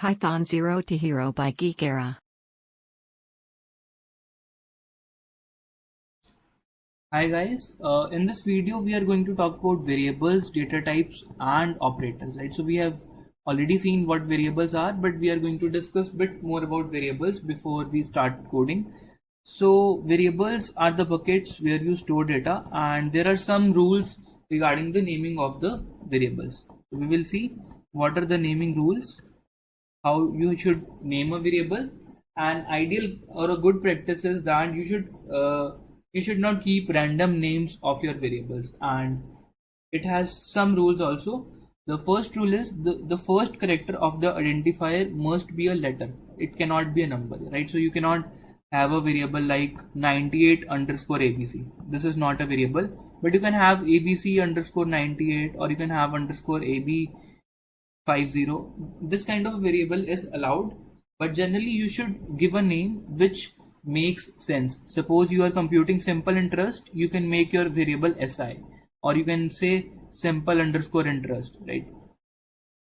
Python 0 to Hero by Geekera. Hi guys, in this video we are going to talk about variables, data types and operators, right? So we have already seen what variables are, but we are going to discuss a bit more about variables before we start coding. So variables are the buckets where you store data, and there are some rules regarding the naming of the variables. So we will see what are the naming rules, how you should name a variable. An ideal or a good practice is that you should not keep random names of your variables, and it has some rules also. The first rule is the first character of the identifier must be a letter. It cannot be a number, right? So you cannot have a variable like 98 underscore abc. This is not a variable, but you can have abc underscore 98, or you can have underscore ab 50. This kind of variable is allowed, but generally you should give a name which makes sense. Suppose you are computing simple interest, you can make your variable si, or you can say simple underscore interest, right?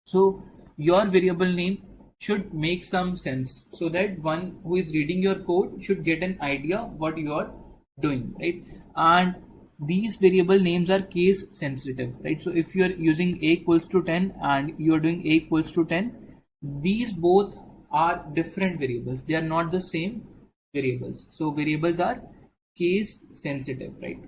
So your variable name should make some sense, so that one who is reading your code should get an idea what you are doing, right? And these variable names are case sensitive, right? So if you are using a equals to 10 and you are doing a equals to 10, these both are different variables. They are not the same variables. So variables are case sensitive, right?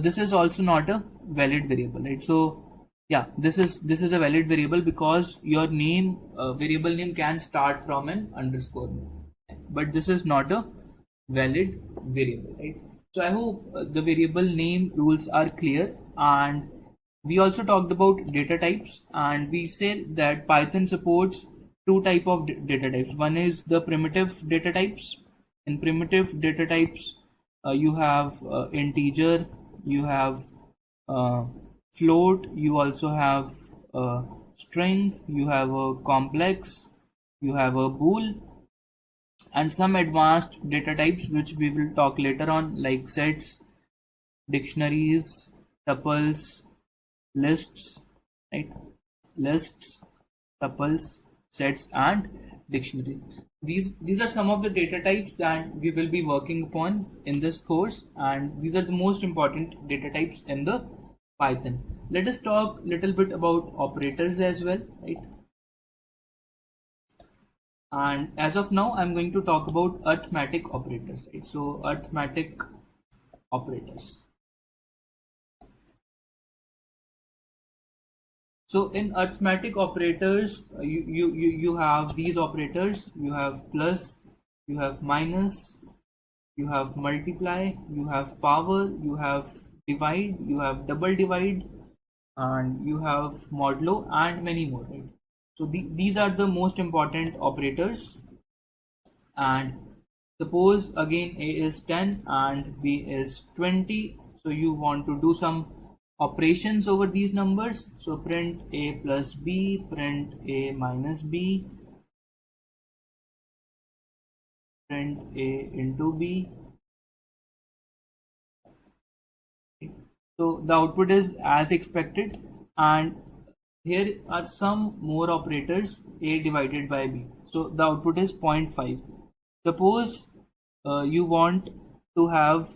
This is also not a valid variable, right? So yeah, this is a valid variable because your name variable name can start from an underscore, but this is not a valid variable, right? So I hope the variable name rules are clear. And we also talked about data types, and we said that Python supports two type of data types. One is the primitive data types. In primitive data types, you have integer, you have float, you also have string, you have a complex, you have a bool, and some advanced data types which we will talk later on, like sets, dictionaries, tuples, lists, right? Lists, tuples, sets and dictionaries. These are some of the data types that we will be working upon in this course, and these are the most important data types in the Python. Let us talk a little bit about operators as well, right? And as of now, I'm going to talk about arithmetic operators, right? So arithmetic operators. So in arithmetic operators, you have these operators. You have plus, you have minus, you have multiply, you have power, you have divide, you have double divide, and you have modulo, and many more, right? So these are the most important operators. And suppose again a is 10 and b is 20, so you want to do some operations over these numbers. So print a plus b, print a minus b, print a into b. So the output is as expected, and here are some more operators, a divided by b. So the output is 0.5. Suppose you want to have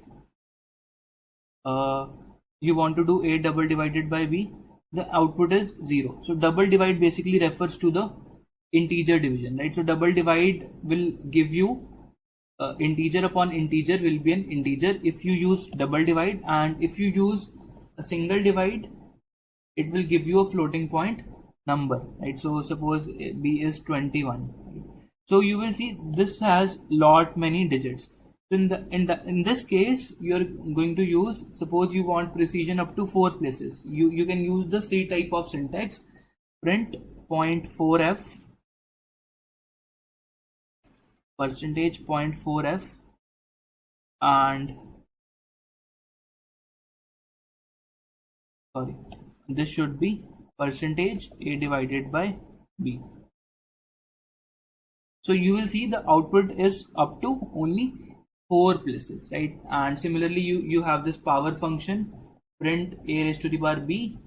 you want to do a double divided by b, the output is 0. So double divide basically refers to the integer division, right? So double divide will give you integer upon integer will be an integer if you use double divide, and if you use a single divide, it will give you a floating point number, right? So suppose b is 21, right? So you will see this has lot many digits. So in this case, you are going to use, suppose you want precision up to 4 places, you can use the C type of syntax, print 0.4f, percentage 0.4f, and sorry, this should be percentage a divided by b. So you will see the output is up to only 4 places, right? And similarly you have this power function, print a raised to the power b,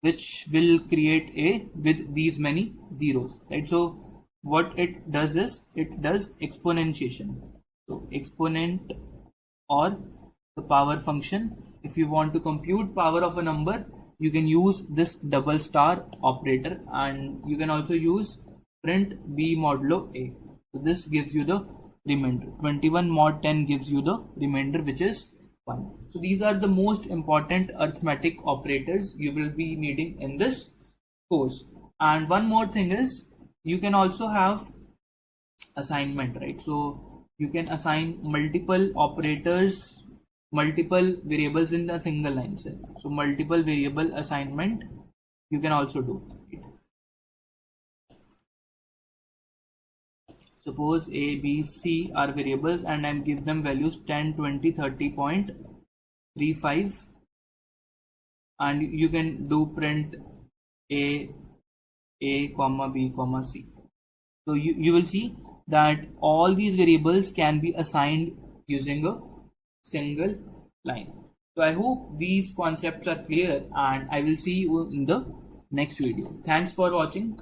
which will create a with these many zeros, right? So what it does is it does exponentiation. So exponent or the power function. If you want to compute power of a number, you can use this double star operator, and you can also use print b modulo a. So this gives you the remainder. 21 mod 10 gives you the remainder, which is 1. So these are the most important arithmetic operators you will be needing in this course. And one more thing is you can also have assignment, right? So you can assign multiple operators, multiple variables in a single line cell. So multiple variable assignment you can also do. Suppose A, B, C are variables and I give them values 10, 20, 30.35, and you can do print A, comma B, comma C. So you will see that all these variables can be assigned using a single line. So I hope these concepts are clear, and I will see you in the next video. Thanks for watching.